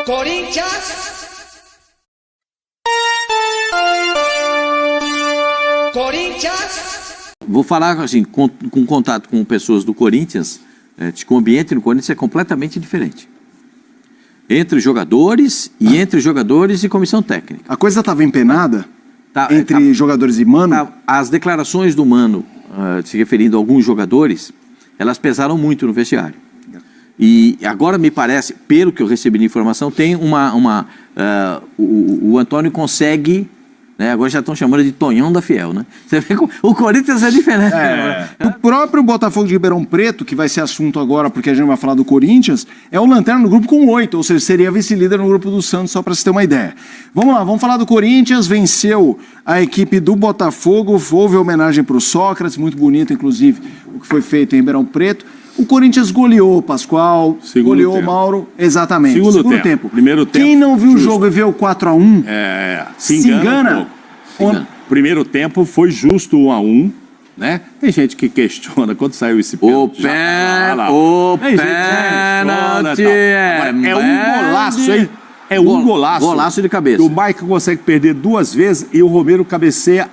Corinthians. Vou falar assim, com contato com pessoas do Corinthians, o ambiente no Corinthians é completamente diferente. Entre jogadores e comissão técnica. A coisa estava empenada entre jogadores e Mano? As declarações do Mano, se referindo a alguns jogadores, elas pesaram muito no vestiário. E agora me parece, pelo que eu recebi de informação, tem o Antônio consegue... Agora já estão chamando de Tonhão da Fiel, né? Você vê como o Corinthians é diferente. O próprio Botafogo de Ribeirão Preto, que vai ser assunto agora, porque a gente vai falar do Corinthians, é o lanterna no grupo com 8, ou seja, seria vice-líder no grupo do Santos, só para você ter uma ideia. Vamos lá, vamos falar do Corinthians, venceu a equipe do Botafogo, houve homenagem para o Sócrates, muito bonito, inclusive, o que foi feito em Ribeirão Preto. O Corinthians goleou Pascoal, goleou o Mauro, exatamente. Segundo tempo. Primeiro tempo. Quem não viu o jogo e vê o 4-1, se engana. Primeiro tempo foi justo 1-1, né? Tem gente que questiona quando saiu esse pênalti. Pênalti é um golaço, hein? É um golaço. Golaço de cabeça. O Maicon consegue perder 2 vezes e o Romero cabeceia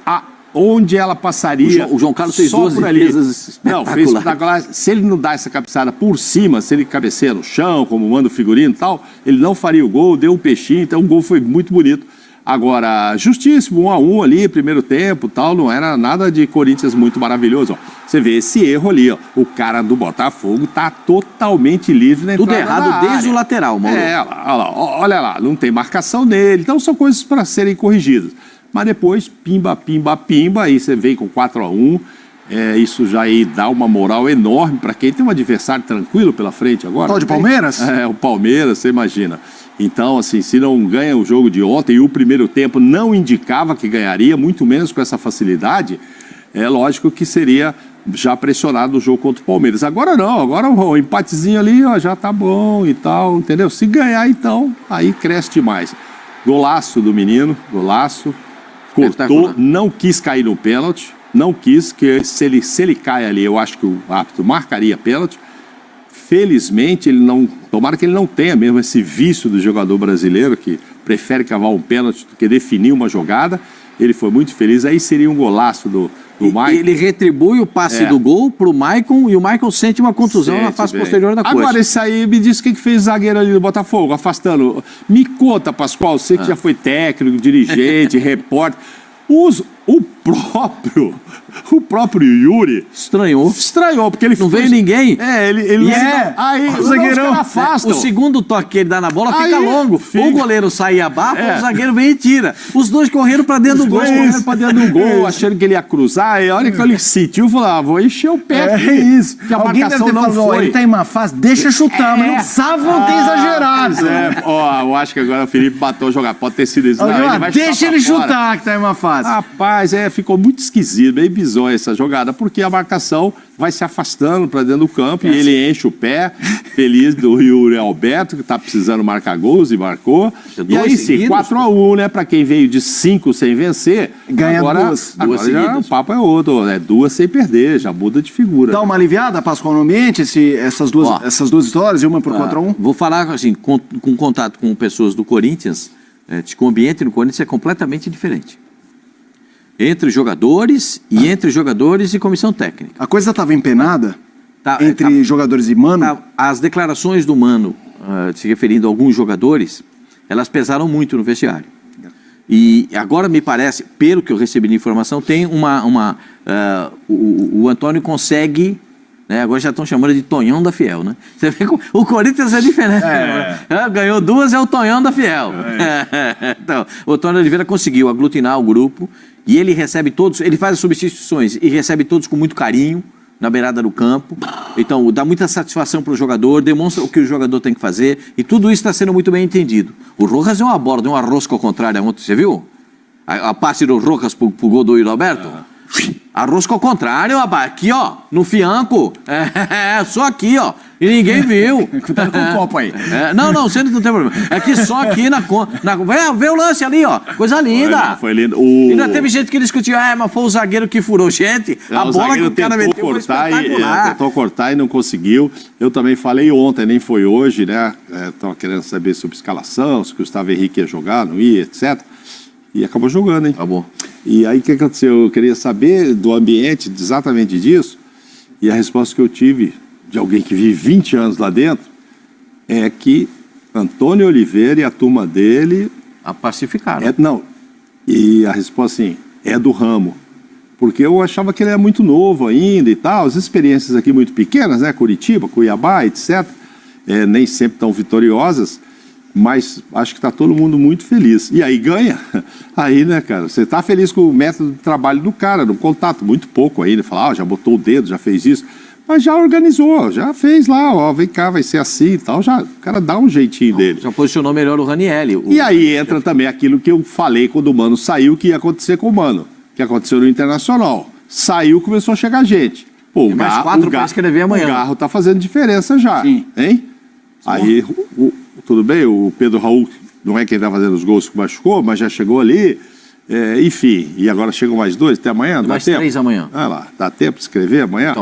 onde ela passaria. O João Carlos fez 2 defesas espetaculares. Não, fez espetacular. Se ele não dá essa cabeçada por cima, se ele cabeceia no chão, como manda o figurino e tal, ele não faria o gol, deu um peixinho, então o gol foi muito bonito. Agora, justíssimo, 1-1 ali, primeiro tempo, tal, não era nada de Corinthians muito maravilhoso. Ó. Você vê esse erro ali, ó. O cara do Botafogo tá totalmente livre na entrada. Tudo errado desde o lateral, Mauro. Olha lá, não tem marcação nele. Então são coisas para serem corrigidas. Mas depois, pimba, aí você vem com 4-1. Isso já aí dá uma moral enorme para quem tem um adversário tranquilo pela frente agora. Tal de Palmeiras? O Palmeiras, você imagina. Então, assim, se não ganha o jogo de ontem e o primeiro tempo não indicava que ganharia, muito menos com essa facilidade, é lógico que seria já pressionado o jogo contra o Palmeiras. Agora não, agora o empatezinho ali ó, já tá bom e tal, entendeu? Se ganhar, então, aí cresce demais. Golaço do menino, golaço. Cortou, não quis cair no pênalti, não quis, que se ele cai ali, eu acho que o árbitro marcaria pênalti. Felizmente, ele não, tomara que ele não tenha mesmo esse vício do jogador brasileiro, que prefere cavar um pênalti do que definir uma jogada. Ele foi muito feliz, aí seria um golaço do Maicon. Ele retribui o passe do gol pro Maicon e o Maicon sente uma contusão na face posterior da coxa. Agora, esse aí me disse o que fez o zagueiro ali do Botafogo, afastando. Me conta, Pascoal, você que já foi técnico, dirigente, repórter. O próprio Yuri estranhou, porque ele não veio ninguém. Aí o zagueirão afasta. O segundo toque que ele dá na bola fica longo. O goleiro sai e abafa, o zagueiro vem e tira. Os dois correram pra dentro do gol. Achando que ele ia cruzar. E a hora que ele sentiu, falou: vou encher o pé. Isso. Que a marcação não foi. Ele tá em má fase, deixa chutar, mas não sabe, não tem exagerado. Eu acho que agora o Felipe matou jogar. Pode ter sido isso. Deixa ele chutar, que tá em má fase. Rapaz, ficou muito esquisito, bem bizonha essa jogada, porque a marcação vai se afastando para dentro do campo e ele enche o pé, feliz do Yuri Alberto, que tá precisando marcar gols e marcou. E aí sim, 4-1, né? Para quem veio de 5 sem vencer, ganha duas já, o papo é outro, 2 sem perder, já muda de figura. Dá uma aliviada, Pascoal, no ambiente, essas duas histórias, e uma por 4-1? Vou falar assim, com contato com pessoas do Corinthians, o ambiente no Corinthians é completamente diferente. Entre jogadores e comissão técnica. A coisa estava empenada entre jogadores e Mano? As declarações do Mano, se referindo a alguns jogadores, elas pesaram muito no vestiário. E agora me parece, pelo que eu recebi de informação, tem o Antônio consegue... Agora já estão chamando de Tonhão da Fiel, né? Você vê como o Corinthians é diferente. Ganhou 2, é o Tonhão da Fiel. Então, o Antônio Oliveira conseguiu aglutinar o grupo e ele recebe todos, ele faz as substituições e recebe todos com muito carinho na beirada do campo. Então, dá muita satisfação para o jogador, demonstra o que o jogador tem que fazer e tudo isso está sendo muito bem entendido. O Rojas deu uma bola, deu um arrosco ao contrário ontem, você viu? A passe do Rojas pro gol do Yuri Alberto. Arrosca ao contrário, rapaz. Aqui, ó, no fianco. Só aqui, ó. E ninguém viu. Cuidado com o copo aí. Não, você não tem problema. É que só aqui vê o lance ali, ó. Coisa linda. Foi lindo. Ainda teve gente que discutiu, mas foi o zagueiro que furou. Gente, a bola que o cara meteu foi espetacular. Tentou cortar e não conseguiu. Eu também falei ontem, nem foi hoje, né? Estava querendo saber sobre escalação, se o Gustavo Henrique ia jogar, não ia, etc. E acabou jogando, hein? Acabou. E aí o que aconteceu? Eu queria saber do ambiente exatamente disso. E a resposta que eu tive de alguém que vive 20 anos lá dentro é que Antônio Oliveira e a turma dele... A pacificaram. E a resposta, assim, é do ramo. Porque eu achava que ele era muito novo ainda e tal. As experiências aqui muito pequenas, né? Curitiba, Cuiabá, etc. Nem sempre tão vitoriosas. Mas acho que está todo mundo muito feliz. E aí ganha. Aí, né, cara, você está feliz com o método de trabalho do cara, no contato, muito pouco ainda. Fala, já botou o dedo, já fez isso. Mas já organizou, já fez lá, ó, vem cá, vai ser assim e tal. Já, o cara dá um jeitinho dele. Já posicionou melhor o Ranieri. E aí entra também aquilo que eu falei quando o Mano saiu, que ia acontecer com o Mano. Que aconteceu no Internacional. Saiu, começou a chegar gente. Pô, mais 4 para escrever amanhã. O Garro tá fazendo diferença já. Sim. Hein? Aí, tudo bem, o Pedro Raul não é quem tá fazendo os gols que machucou, mas já chegou ali. Enfim, e agora chegam mais 2 até amanhã? Mais 3 amanhã. Ah lá, dá tempo de escrever amanhã?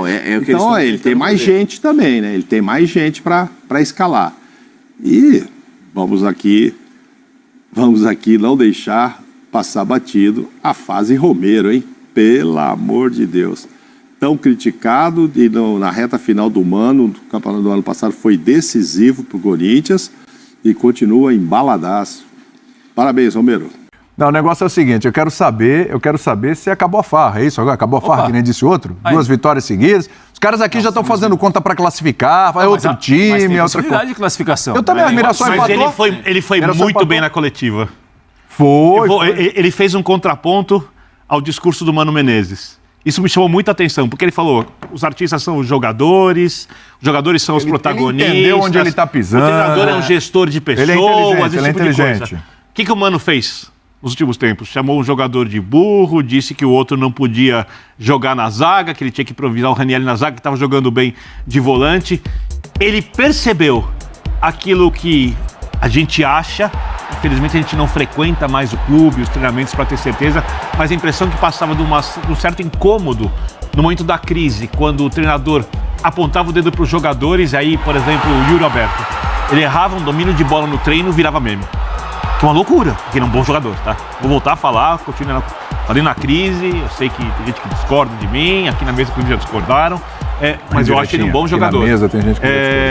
Então, ele tem mais gente também, né? Ele tem mais gente para escalar. E vamos aqui não deixar passar batido a fase Romero, hein? Pelo amor de Deus. Tão criticado e na reta final do Mano, do campeonato do ano passado, foi decisivo para o Corinthians e continua embaladaço. Parabéns, Romero. Não, o negócio é o seguinte, eu quero saber se acabou a farra, é isso agora? Acabou a farra, que nem disse outro? Aí. 2 vitórias seguidas. Os caras aqui já estão fazendo conta para classificar, é outro time, mas tem é outra coisa. de classificação. Eu também, a Mirassol empatou. Ele foi muito bem na coletiva. Foi. Ele fez um contraponto ao discurso do Mano Menezes. Isso me chamou muita atenção, porque ele falou, os artistas são os jogadores são os protagonistas. Ele entendeu onde ele está pisando. O treinador é um gestor de pessoas, ele é inteligente. O que o Mano fez nos últimos tempos? Chamou um jogador de burro, disse que o outro não podia jogar na zaga, que ele tinha que improvisar o Ranieri na zaga, que estava jogando bem de volante. Ele percebeu aquilo que a gente acha. Infelizmente a gente não frequenta mais o clube, os treinamentos para ter certeza, mas a impressão que passava de um certo incômodo no momento da crise, quando o treinador apontava o dedo para os jogadores, e aí, por exemplo, o Yuri Alberto, ele errava um domínio de bola no treino, virava meme. Que é uma loucura, porque ele é um bom jogador, tá? Vou voltar a falar, continuar ali na crise, eu sei que tem gente que discorda de mim, aqui na mesa que já discordaram, mas eu acho ele um bom jogador. Na mesa tem gente que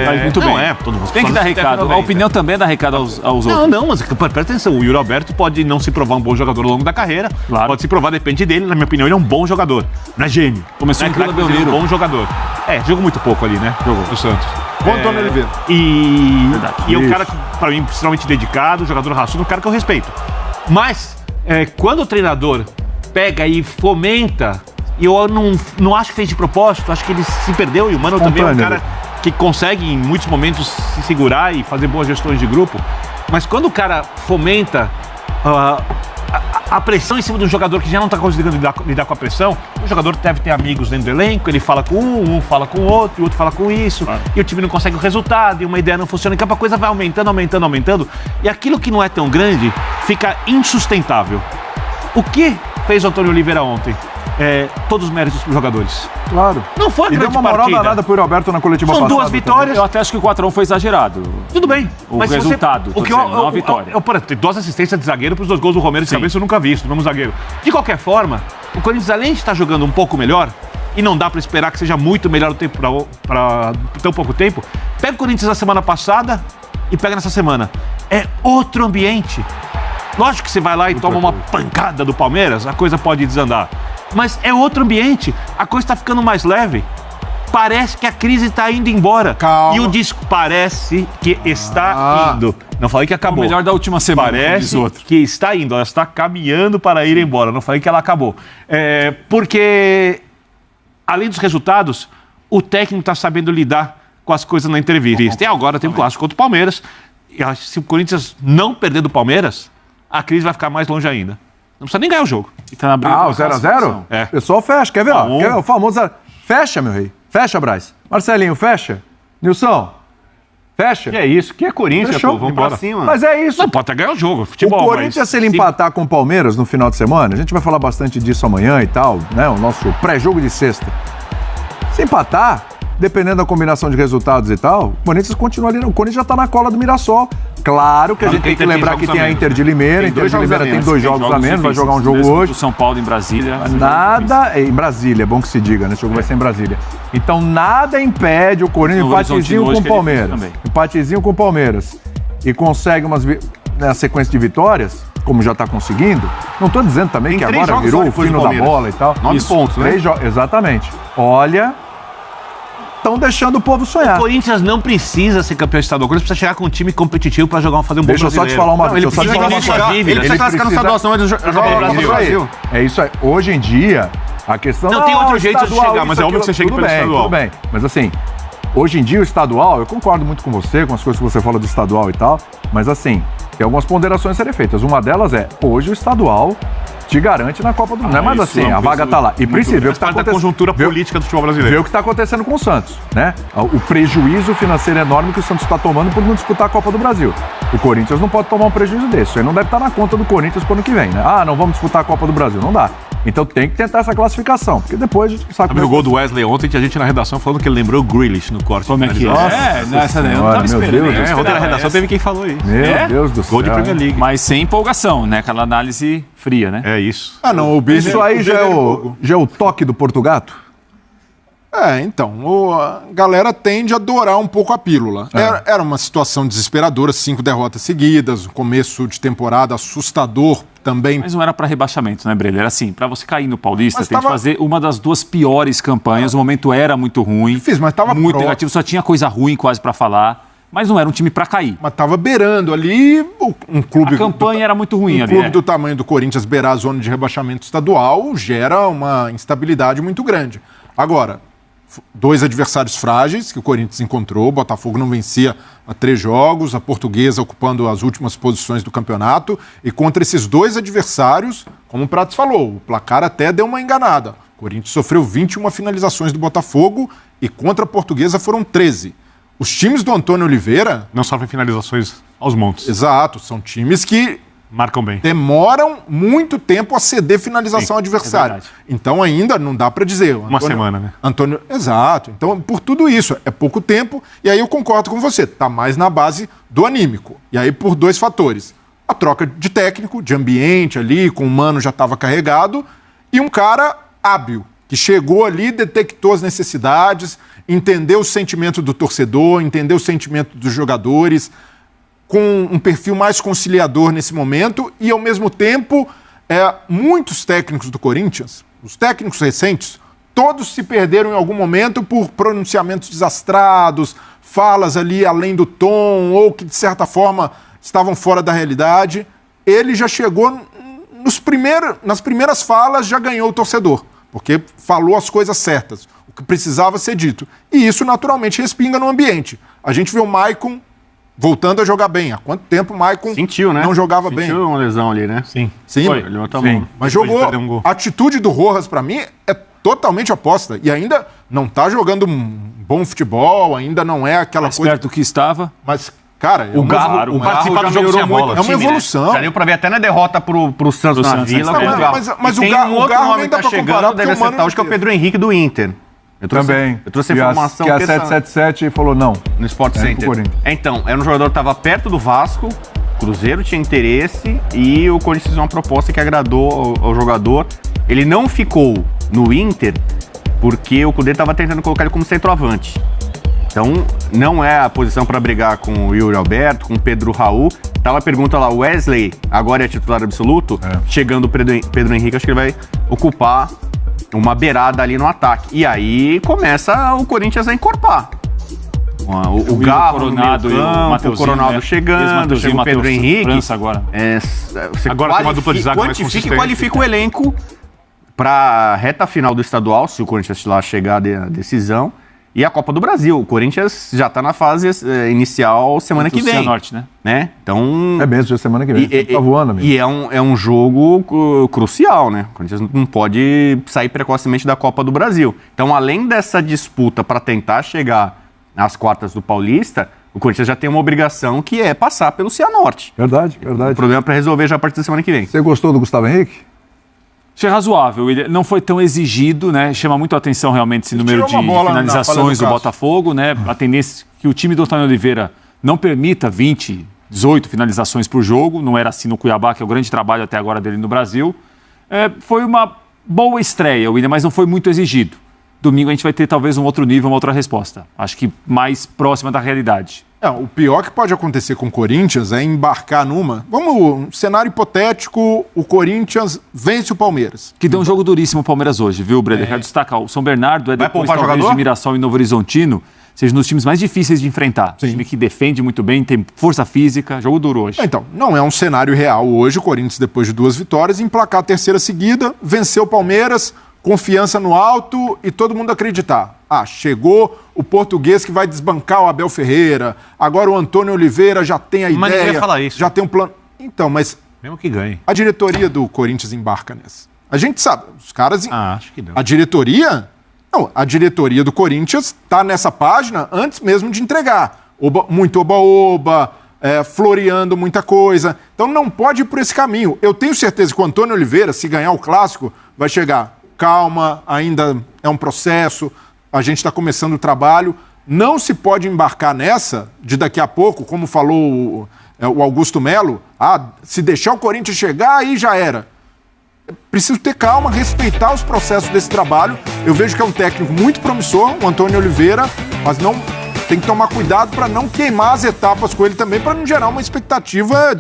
Mas muito bem. Todo mundo Tem que dar recado. A opinião também dá recado aos outros. Não, mas presta atenção, o Yuri Alberto pode não se provar um bom jogador ao longo da carreira, pode se provar, depende dele, na minha opinião, ele é um bom jogador. Não é gênio. Começou no Vila Belmiro. É um bom jogador. Jogou muito pouco ali, né? Jogou do Santos. Bom Antônio Oliveira. E é um cara que, para mim, extremamente dedicado, jogador raçudo, um cara que eu respeito. Mas, quando o treinador pega e fomenta, e eu não acho que fez de propósito, acho que ele se perdeu, e o Mano também é um cara que consegue, em muitos momentos, se segurar e fazer boas gestões de grupo. Mas quando o cara fomenta a pressão em cima de um jogador que já não está conseguindo lidar com a pressão, o jogador deve ter amigos dentro do elenco, ele fala com um fala com o outro, e o outro fala com isso, e o time não consegue o resultado, e uma ideia não funciona, então a coisa vai aumentando, e aquilo que não é tão grande fica insustentável. O que fez o Antônio Oliveira ontem? Todos os méritos para os jogadores. Claro. Não foi grande partida. E deu uma moral danada pro Roberto na coletiva passada. São 2 vitórias. Eu até acho que o 4-1 foi exagerado. Tudo bem. O resultado, não a vitória. Tem 2 assistências de zagueiro para os 2 gols do Romero de cabeça, eu nunca vi isso, do mesmo zagueiro. De qualquer forma, o Corinthians, além de estar jogando um pouco melhor, e não dá para esperar que seja muito melhor o tempo para tão pouco tempo, pega o Corinthians na semana passada e pega nessa semana. É outro ambiente. Lógico que você vai lá e toma uma pancada do Palmeiras, a coisa pode desandar. Mas é outro ambiente, a coisa está ficando mais leve. Parece que a crise está indo embora. Calma. E o disco parece que está indo. Não falei que acabou. O melhor da última semana. Parece que está indo, ela está caminhando para ir embora. Não falei que ela acabou. Porque, além dos resultados, o técnico está sabendo lidar com as coisas na entrevista. E agora tem um clássico contra o Palmeiras. E se o Corinthians não perder do Palmeiras, a crise vai ficar mais longe ainda. Não precisa nem ganhar o jogo. E tá na briga Ah, pela o 0x0? classificação. É. O pessoal fecha, quer ver? Ó, Bom. quer ver? O famoso 0. Fecha, meu rei. Fecha, Braz. Marcelinho, fecha. Nilson, fecha. Que é isso? Que é Corinthians, Fechou. pô. Vamos Embora. pra cima. Mas é isso. Não, pode até ganhar o jogo. Futebol, O Corinthians, se ele empatar com o Palmeiras no final de semana, a gente vai falar bastante disso amanhã e tal, né? O nosso pré-jogo de sexta. Se empatar, dependendo da combinação de resultados e tal, o Corinthians continua ali. O Corinthians já tá na cola do Mirassol. Claro que a gente tem que lembrar que tem a Inter de Limeira. A Inter de Limeira tem 2 jogos a menos, vai jogar um jogo hoje. O São Paulo em Brasília. Nada, em Brasília, é bom que se diga, né? Esse jogo vai ser em Brasília. Então nada impede o Corinthians, No Horizonte empatezinho hoje, com o que é difícil Palmeiras. também. Empatezinho com o Palmeiras. E consegue na sequência de vitórias, como já está conseguindo. Não estou dizendo também Tem que 3 agora jogos virou só o depois do fino da Palmeiras. bola e tal. 9 pontos, né? Exatamente. Olha, estão deixando o povo O sonhar. Corinthians não precisa ser campeão estadual. O Corinthians precisa chegar com um time competitivo pra fazer um bom Deixa eu só te falar uma coisa. coisa. Ele precisa ganhar Ele precisa classificar no estadual, senão ele joga no Brasil. É isso aí. Hoje em dia, a questão... Não, tem outro jeito de estadual, chegar, mas isso, é óbvio que você chega tudo pelo bem, estadual. Tudo bem, mas assim, hoje em dia o estadual, eu concordo muito com você, com as coisas que você fala do estadual e tal, mas assim, tem algumas ponderações a serem feitas. Uma delas é, hoje o estadual te garante na Copa do Mundo. Não é mais isso assim, é um a vaga peso tá lá. E precisa ver o que Faz está parte da acontecendo. conjuntura Ver- política do futebol Ver brasileiro. o que está acontecendo com o Santos, né? O prejuízo financeiro enorme que o Santos está tomando por não disputar a Copa do Brasil. O Corinthians não pode tomar um prejuízo desse. Isso aí não deve estar na conta do Corinthians pro ano que vem, né? Ah, não vamos disputar a Copa do Brasil. Não dá. Então tem que tentar essa classificação, porque depois a gente sabe Sabe o gol do Wesley ontem, tinha gente na redação falando que ele lembrou o Grealish no corte. Como é que é? Nossa Nessa daí eu não Senhora, tava meu esperando. Deus nem do eu céu. Ontem na esperava redação essa. teve quem falou isso. Meu Deus do céu. Gol de Premier League. Mas sem empolgação, né? Aquela análise fria, né? É isso. Ah, não, o Billy... Isso aí já é o toque do Portugato? Então, a galera tende a adorar um pouco a pílula. Era uma situação desesperadora, 5 derrotas seguidas, um começo de temporada assustador também. Mas não era para rebaixamento, né, Brelha? Era assim, para você cair no Paulista, Mas tem que tava- fazer uma das 2 piores campanhas. O momento era muito ruim. Difícil, mas tava muito pró- negativo, só tinha coisa ruim quase para falar. Mas não era um time para cair. Mas tava beirando ali um clube... A campanha era muito ruim Um ali. clube é. do tamanho do Corinthians beirar a zona de rebaixamento estadual gera uma instabilidade muito grande. Agora, 2 adversários frágeis que o Corinthians encontrou, o Botafogo não vencia há 3 jogos, a Portuguesa ocupando as últimas posições do campeonato, e contra esses 2 adversários, como o Prates falou, o placar até deu uma enganada. O Corinthians sofreu 21 finalizações do Botafogo e contra a Portuguesa foram 13. Os times do Antônio Oliveira, Não sofrem finalizações aos montes. exato, são times que Marcam bem. demoram muito tempo a ceder finalização ao adversário. é verdade. Então ainda não dá para dizer. Uma semana, né? Exato. Então, por tudo isso, é pouco tempo. E aí eu concordo com você. Tá mais na base do anímico. E aí por 2 fatores. A troca de técnico, de ambiente ali, com o Mano já estava carregado. E um cara hábil, que chegou ali, detectou as necessidades, entendeu o sentimento do torcedor, entendeu o sentimento dos jogadores, com um perfil mais conciliador nesse momento e, ao mesmo tempo, muitos técnicos do Corinthians, os técnicos recentes, todos se perderam em algum momento por pronunciamentos desastrados, falas ali além do tom ou que, de certa forma, estavam fora da realidade. Ele já chegou nas primeiras falas, já ganhou o torcedor, porque falou as coisas certas, o que precisava ser dito. E isso, naturalmente, respinga no ambiente. A gente vê o Maicon voltando a jogar bem. Há quanto tempo o Maicon Sentiu, né? não jogava bem? Sentiu uma lesão ali, né? Sim. Sim, Ele levantou a Sim. mão. mas Depois de jogou. perder um gol. A atitude do Rojas, pra mim, é totalmente oposta. E ainda não tá jogando um bom futebol, ainda não é aquela Mais coisa... perto do que estava. Mas, cara, O Garro participar já do jogo melhorou sem a bola. muito. é uma time, né? evolução. Já deu pra ver até na derrota pro Santos Pro na Santos, Vila. né? com o Não, Garro. mas E o tem Garro- um o outro Garro nome nem que dá tá pra comparar, chegando, porque deve o Mano acertar, acho que é o não Pedro Henrique do Inter. Eu Também. trouxe a E informação que a que essa- 777 falou não. no Sport pro Center. Corinthians. Então, era um jogador que estava perto do Vasco, Cruzeiro tinha interesse e o Corinthians fez uma proposta que agradou ao jogador. Ele não ficou no Inter porque o Cudê estava tentando colocar ele como centroavante. Então, não é a posição para brigar com o Yuri Alberto, com o Pedro Raul. Tava a pergunta lá, Wesley agora é titular absoluto? Chegando o Pedro Henrique, acho que ele vai ocupar uma beirada ali no ataque. E aí começa o Corinthians a encorpar. O Garro, Coronado no meio e o campo, o Mateuzinho, Coronado né? chegando, Ex-Mateuzinho, chega o Pedro Matheus Henrique. França agora. Você Agora tem uma dupla de zaga mais quantifica e consistente. qualifica o elenco para a reta final do estadual, se o Corinthians lá chegar à decisão. E a Copa do Brasil. O Corinthians já está na fase inicial semana que vem. Cianorte, né? Então... É mesmo, já semana que vem. Tá voando, amigo. E é um jogo crucial, né? O Corinthians não pode sair precocemente da Copa do Brasil. Então, além dessa disputa para tentar chegar às quartas do Paulista, o Corinthians já tem uma obrigação que é passar pelo Cianorte. Verdade. O problema é para resolver já a partir da semana que vem. Você gostou do Gustavo Henrique? Achei razoável, ele não foi tão exigido, né? Chama muito a atenção realmente esse número de tirou uma bola finalizações do Cássio. Botafogo, né? A tendência é que o time do Antônio Oliveira não permita 20, 18 finalizações por jogo, não era assim no Cuiabá, que é o grande trabalho até agora dele no Brasil. Foi uma boa estreia, William, mas não foi muito exigido. Domingo a gente vai ter talvez um outro nível, uma outra resposta. Acho que mais próxima da realidade. O pior que pode acontecer com o Corinthians é embarcar numa... um cenário hipotético, o Corinthians vence o Palmeiras. Que deu um jogo duríssimo o Palmeiras hoje, viu, Breder? Quero destacar, o São Bernardo Vai depois poupar talvez jogador? de Mirassol e Novo Horizontino, seja nos times mais difíceis de enfrentar. Sim. Time que defende muito bem, tem força física, jogo duro hoje. Então, não é um cenário real hoje, o Corinthians depois de 2 vitórias, emplacar a terceira seguida, venceu o Palmeiras, confiança no alto e todo mundo acreditar. Chegou o português que vai desbancar o Abel Ferreira, agora o Antônio Oliveira já tem a Mas ideia, ninguém ia falar isso. já tem um plano. Então, mas Mesmo que ganhe. a diretoria do Corinthians embarca nessa. A gente sabe, os caras... Acho que não. A diretoria... Não, a diretoria do Corinthians está nessa página antes mesmo de entregar. Muito oba-oba, floreando muita coisa. Então não pode ir por esse caminho. Eu tenho certeza que o Antônio Oliveira, se ganhar o Clássico, vai chegar. Calma, ainda é um processo, a gente está começando o trabalho. Não se pode embarcar nessa de daqui a pouco, como falou o Augusto Melo, se deixar o Corinthians chegar, aí já era. Preciso ter calma, respeitar os processos desse trabalho. Eu vejo que é um técnico muito promissor, o Antônio Oliveira, mas não tem que tomar cuidado para não queimar as etapas com ele também, para não gerar uma expectativa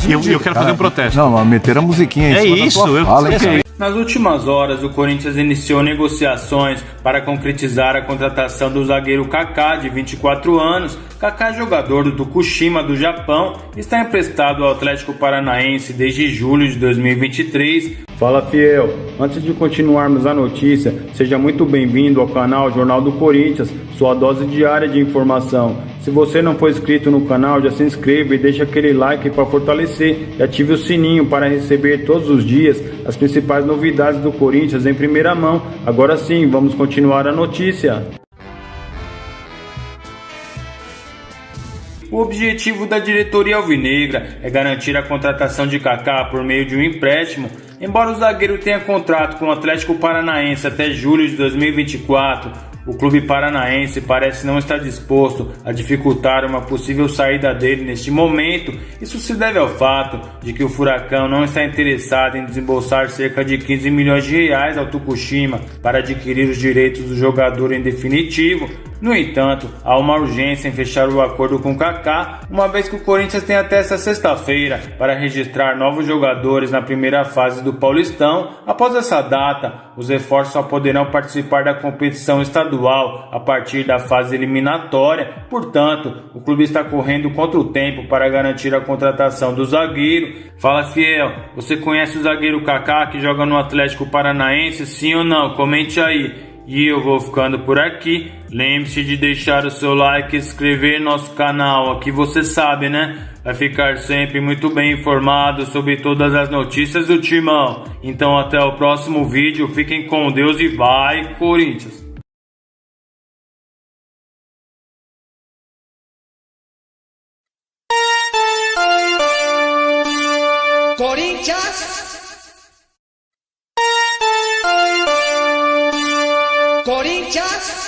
E eu quero fazer um protesto. Não, meter a musiquinha em cima da tua fala, hein? Nas últimas horas, o Corinthians iniciou negociações para concretizar a contratação do zagueiro Kaká, de 24 anos. Kaká, jogador do Tokushima do Japão, está emprestado ao Atlético Paranaense desde julho de 2023. Fala, fiel! Antes de continuarmos a notícia, seja muito bem-vindo ao canal Jornal do Corinthians, sua dose diária de informação. Se você não for inscrito no canal, já se inscreva e deixa aquele like para fortalecer e ative o sininho para receber todos os dias as principais novidades do Corinthians em primeira mão. Agora sim, vamos continuar a notícia. O objetivo da diretoria alvinegra é garantir a contratação de Kaká por meio de um empréstimo. Embora o zagueiro tenha contrato com o Atlético Paranaense até julho de 2024, o clube paranaense parece não estar disposto a dificultar uma possível saída dele neste momento. Isso se deve ao fato de que o Furacão não está interessado em desembolsar cerca de 15 milhões de reais ao Tokushima para adquirir os direitos do jogador em definitivo. No entanto, há uma urgência em fechar o acordo com Kaká, uma vez que o Corinthians tem até esta sexta-feira para registrar novos jogadores na primeira fase do Paulistão. Após essa data, os reforços só poderão participar da competição estadual a partir da fase eliminatória. Portanto, o clube está correndo contra o tempo para garantir a contratação do zagueiro. Fala, fiel, você conhece o zagueiro Kaká que joga no Atlético Paranaense, sim ou não? Comente aí. E eu vou ficando por aqui. Lembre-se de deixar o seu like e se inscrever no nosso canal. Aqui você sabe, né? Vai ficar sempre muito bem informado sobre todas as notícias do Timão. Então até o próximo vídeo. Fiquem com Deus e vai, Corinthians! Corinthians!